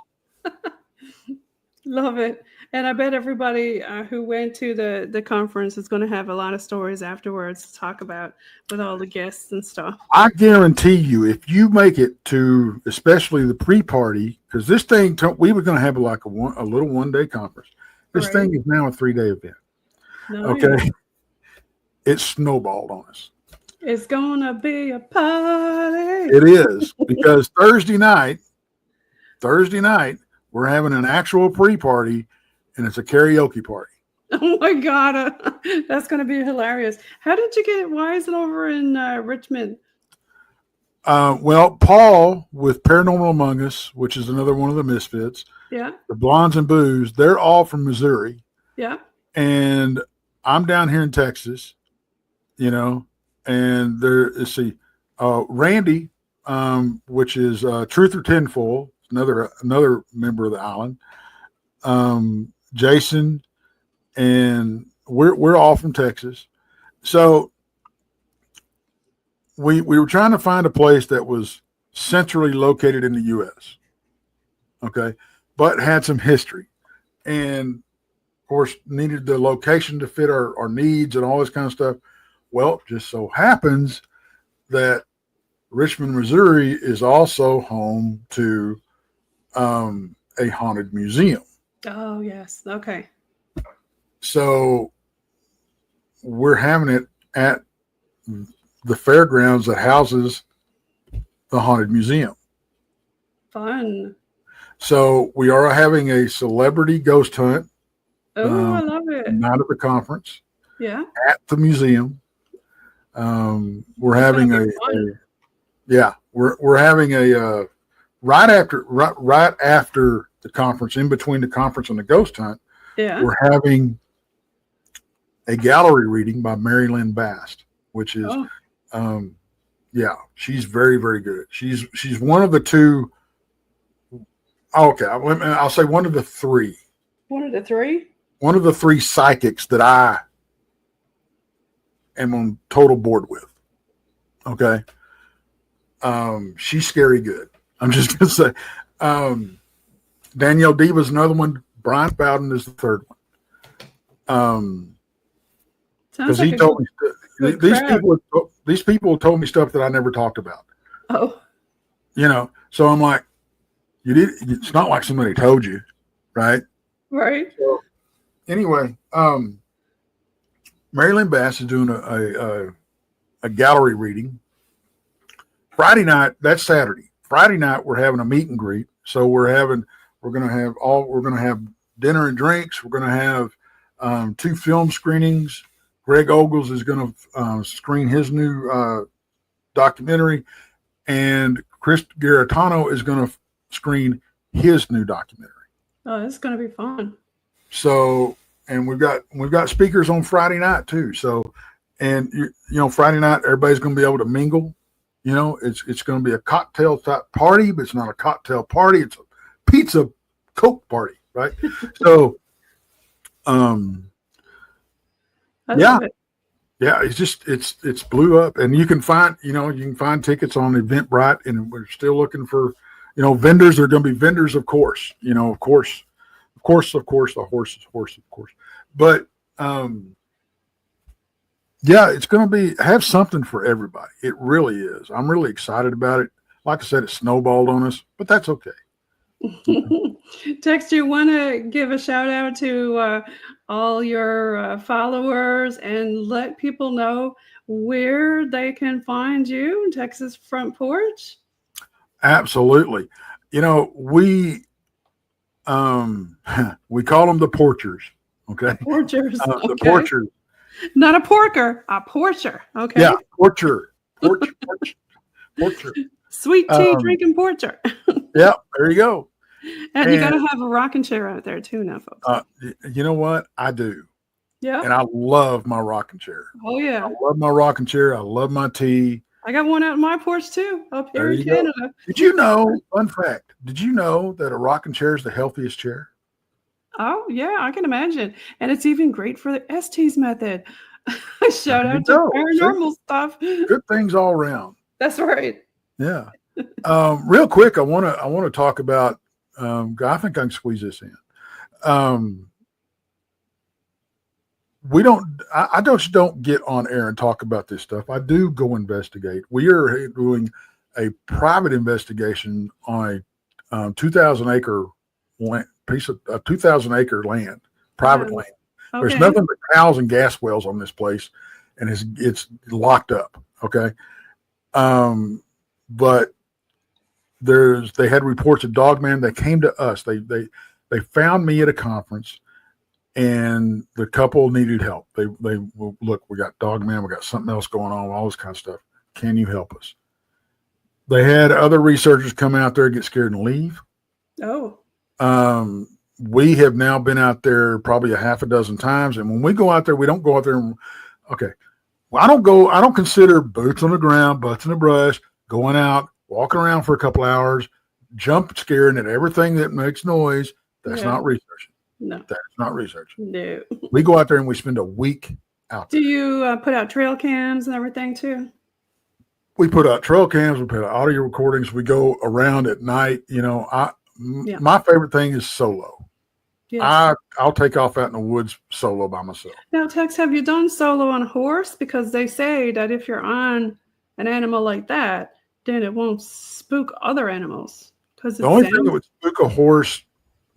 Love it. And I bet everybody who went to the conference is going to have a lot of stories afterwards to talk about with all the guests and stuff. I guarantee you, if you make it to, especially the pre-party, because this thing, we were going to have like a little one-day conference. This thing is now a 3-day event. Nice. Okay. It snowballed on us. It's going to be a party. It is, because Thursday night, we're having an actual pre-party, and it's a karaoke party. Oh my God. That's going to be hilarious. How did you get, why is it over in Richmond? Well, Paul with Paranormal Among Us, which is another one of the Misfits. Yeah. The Blondes and Booze, they're all from Missouri. Yeah. And I'm down here in Texas, and let's see, Randy, which is Truth or Tinfoil, another member of the island. Jason, and we're all from Texas. So we were trying to find a place that was centrally located in the U.S. Okay, but had some history, and of course needed the location to fit our needs and all this kind of stuff. Well, just so happens that Richmond, Missouri is also home to a haunted museum. Oh, yes. Okay. So we're having it at the fairgrounds that houses the haunted museum. Fun. So we are having a celebrity ghost hunt. Oh, I love it. Not at the conference. Yeah. At the museum. We're having we're having a right after the conference, in between the conference and the ghost hunt. Yeah. We're having a gallery reading by Mary Lynn Bast, which is she's very, very good. She's one of the two. Okay, I'll say one of the three. One of the three? One of the three psychics that I am on total board with. Okay. She's scary good. I'm just going to say, Danielle Diva's another one. Brian Bowden is the third one. Because he told me these people told me stuff that I never talked about. Oh. So I'm like, it's not like somebody told you, right? Right. So, anyway, Marilyn Bass is doing a gallery reading Friday night. That's Saturday. Friday night we're having a meet and greet. So we're gonna have dinner and drinks. We're gonna have 2 film screenings. Greg Ogles is gonna screen his new documentary, and Chris Garitano is gonna screen his new documentary. Oh, it's gonna be fun. So, and we've got speakers on Friday night too. So, and Friday night everybody's going to be able to mingle. It's going to be a cocktail type party, but it's not a cocktail party. It's a pizza Coke party, right? So, yeah, it's blew up, and you can find tickets on Eventbrite, and we're still looking for vendors. There are going to be vendors, of course. Of course, the horse, of course. But it's going to have something for everybody. It really is. I'm really excited about it. Like I said, it snowballed on us, but that's okay. Tex, do you want to give a shout out to all your followers and let people know where they can find you in Texas Front Porch? Absolutely. We call them the Porchers. Okay. Porchers. The Porchers. Not a porker, a porcher. Okay. Yeah, Porcher. Porcher. Sweet tea drinking porcher. Yeah, there you go. And you got to have a rocking chair out there too now, folks. You know what? I do. Yeah. And I love my rocking chair. Oh, yeah. I love my rocking chair. I love my tea. I got one out in my porch too, up here in Canada. Go. Did you know, fun fact, did you know that a rocking chair is the healthiest chair? Oh, yeah, I can imagine. And it's even great for the ST's method. Shout out to paranormal stuff. Good things all around. That's right. Yeah. Real quick, I want to talk about. I think I can squeeze this in. I just don't get on air and talk about this stuff. I do go investigate. We are doing a private investigation on a 2,000 acre piece of 2,000 acre land, private land. Okay. There's nothing but cows and gas wells on this place, and it's locked up. Okay. But they had reports of dogman. They came to us. They found me at a conference, and the couple needed help. They look, we got dogman, we got something else going on, all this kind of stuff. Can you help us? They had other researchers come out there, get scared, and leave. Oh. We have now been out there probably a half a dozen times, and when we go out there, we don't go out there and well, I don't consider boots on the ground, butts in the brush, going out, walking around for a couple hours, jump scaring at everything that makes noise. That's not researching. No. That's not researching. No. We go out there and we spend a week out there. Do you put out trail cams and everything too? We put out trail cams. We put out audio recordings. We go around at night. My favorite thing is solo. Yes. I'll take off out in the woods solo by myself. Now, Tex, have you done solo on a horse? Because they say that if you're on an animal like that, then it won't spook other animals. The only thing that would spook a horse,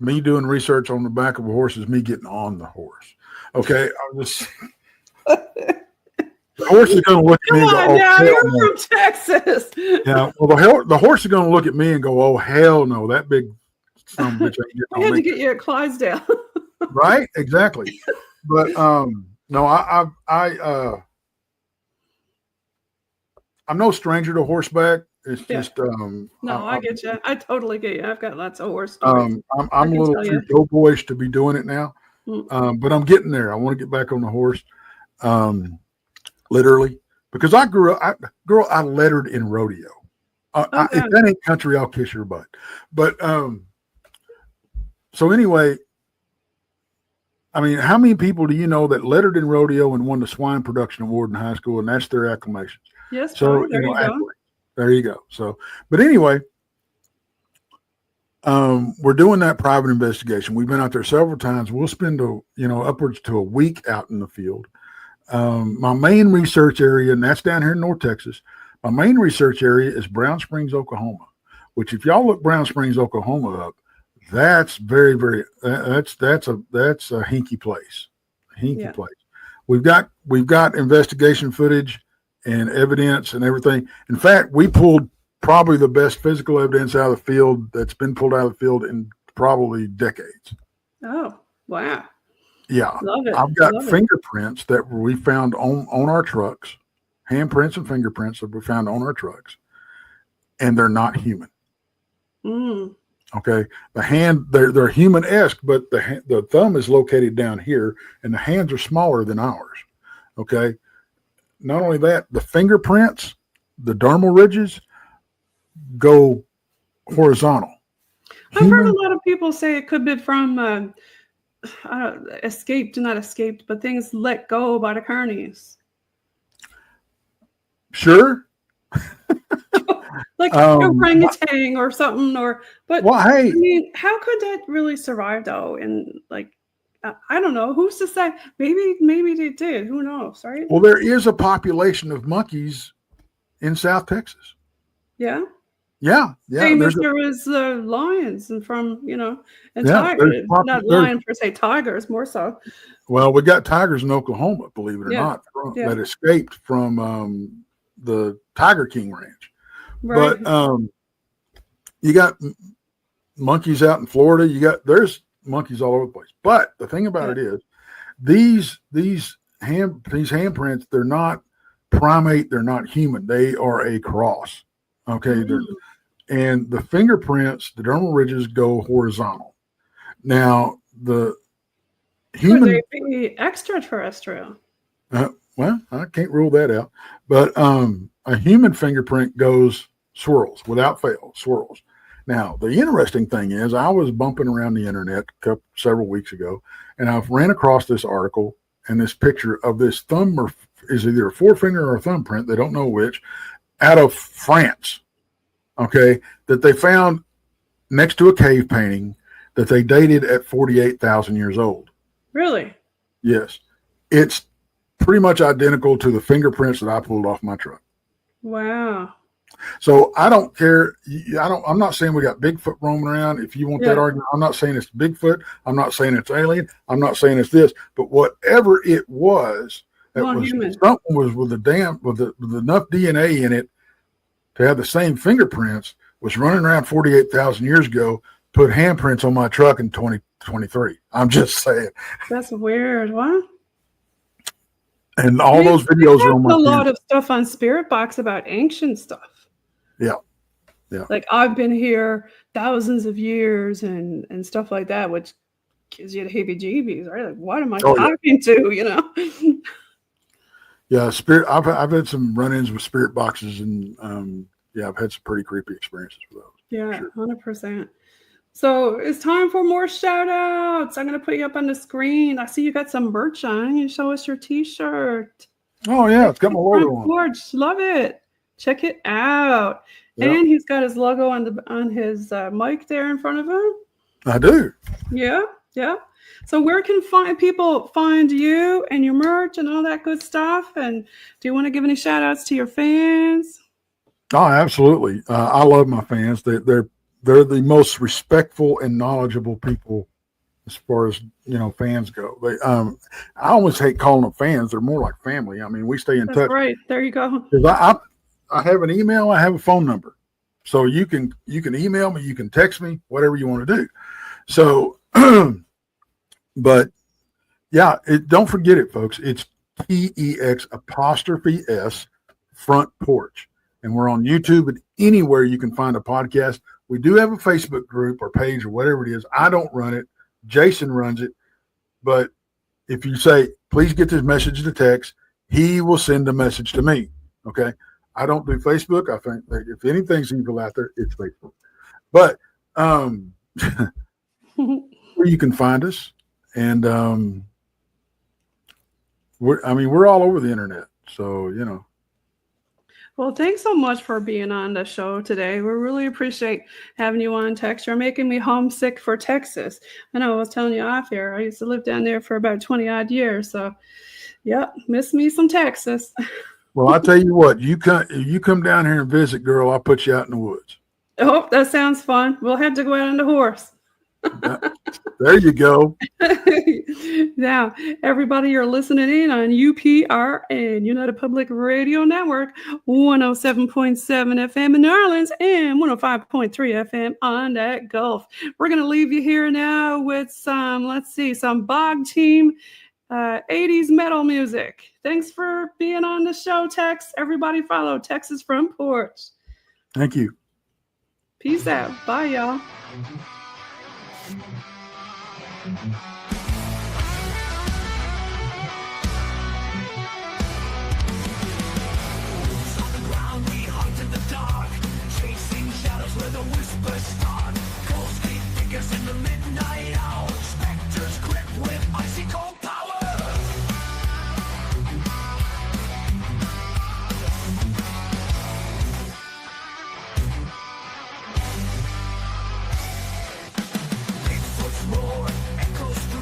me doing research on the back of a horse, is me getting on the horse. Okay, the horse is going to look at me and go, "Oh, now you're from Texas." Yeah, well, the horse is going to look at me and go, "Oh, hell no, that big son of a bitch ain't getting on me." We had to get you at Clydesdale. Right, exactly. But no, I'm no stranger to horseback. It's just I get you. I totally get you. I've got lots of horse stories. I'm a little too doughboyish to be doing it now, but I'm getting there. I want to get back on the horse, literally, because I lettered in rodeo. If that ain't country, I'll kiss your butt. But so anyway, I mean, how many people do you know that lettered in rodeo and won the swine production award in high school, and that's their acclamations? Yes. So there you go. There you go. So, but anyway, we're doing that private investigation. We've been out there several times. We'll spend upwards to a week out in the field. My main research area, and that's down here in North Texas. My main research area is Brown Springs, Oklahoma. Which, if y'all look Brown Springs, Oklahoma up, that's very, very. That's a hinky place. Place. We've got investigation footage and evidence and everything. In fact, we pulled probably the best physical evidence out of the field that's been pulled out of the field in probably decades. Oh, wow. Yeah. Love it. I've got fingerprints that we found on our trucks, handprints and fingerprints that we found on our trucks, and they're not human. Okay. The hand, they're human-esque, but the thumb is located down here, and the hands are smaller than ours. Okay. Not only that, the fingerprints, the dermal ridges go horizontal. I've heard a lot of people say it could be from not escaped, but things let go by the carnies. Sure. Like orangutan or something, but hey, I mean, how could that really survive though? And I don't know. Who's to say? Maybe they did. Who knows, right? Well, there is a population of monkeys in South Texas. Yeah. Yeah. Same as there was lions and tigers. Not lions per se, tigers more so. Well, we got tigers in Oklahoma, believe it or not, that escaped from the Tiger King Ranch. Right. But you got monkeys out in Florida. There's monkeys all over the place. But the thing about it is, these handprints, they're not primate, they're not human. They are a cross. Okay. And the fingerprints, the dermal ridges go horizontal. Now, the Could they human, be extraterrestrial? well, I can't rule that out, but a human fingerprint goes swirls without fail, swirls. Now, the interesting thing is, I was bumping around the internet several weeks ago, and I've ran across this article and this picture of this thumb, or is either a forefinger or a thumbprint, they don't know which, out of France, okay, that they found next to a cave painting that they dated at 48,000 years old. Really? Yes. It's pretty much identical to the fingerprints that I pulled off my truck. Wow. So I don't care. I'm not saying we got Bigfoot roaming around. If you want that argument, I'm not saying it's Bigfoot. I'm not saying it's alien. I'm not saying it's this. But whatever it was, something was with enough DNA in it to have the same fingerprints, was running around 48,000 years ago, put handprints on my truck in 2023. I'm just saying. That's weird. What? And all those videos are on my channel. A lot of stuff on Spirit Box about ancient stuff. Yeah. Yeah. Like I've been here thousands of years and stuff like that, which gives you the heebie-jeebies, right? Like, what am I talking to, you know? Yeah, I've had some run-ins with spirit boxes, and I've had some pretty creepy experiences with those. Yeah, sure. 100%. So it's time for more shout outs. I'm going to put you up on the screen. I see you got some merch on. You show us your t-shirt. Oh, yeah. It's got my logo on. Porch. Love it. Check it out. Yep. And he's got his logo on his mic there in front of him. I do. Yeah. Yeah. So where can people find you and your merch and all that good stuff? And do you want to give any shout outs to your fans? Oh, absolutely. I love my fans. They're the most respectful and knowledgeable people as far as, fans go. I almost hate calling them fans. They're more like family. I mean, we stay in touch. Right. There you go. I have an email. I have a phone number. So you can email me, you can text me, whatever you want to do. So, but yeah, don't forget it, folks. It's PEX' front porch. And we're on YouTube and anywhere you can find a podcast. We do have a Facebook group or page or whatever it is. I don't run it. Jason runs it. But if you say, please get this message to Tex, he will send a message to me. Okay. I don't do Facebook. I think if anything's evil out there, it's Facebook. But where you can find us. And we're all over the internet. So, Well, thanks so much for being on the show today. We really appreciate having you on, Tex. You're making me homesick for Texas. I know I was telling you off here. I used to live down there for about 20 odd years. So, yeah, miss me some Texas. Well, I'll tell you what, you come down here and visit, girl, I'll put you out in the woods. Oh, that sounds fun. We'll have to go out on the horse. There you go. Now, everybody, you're listening in on UPRN, United Public Radio Network, 107.7 FM in New Orleans and 105.3 FM on that Gulf. We're going to leave you here now with some Bog Team 80s metal music. Thanks for being on the show, Tex. Everybody follow Texas from Porch. Thank you. Peace out. Bye, y'all. Echoes through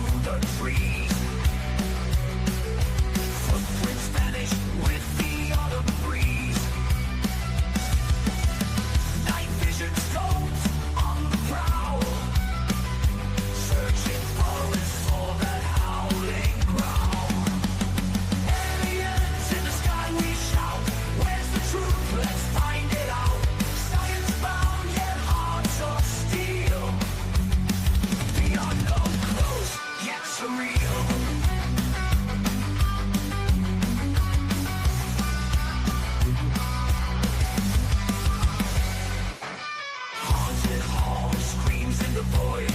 boy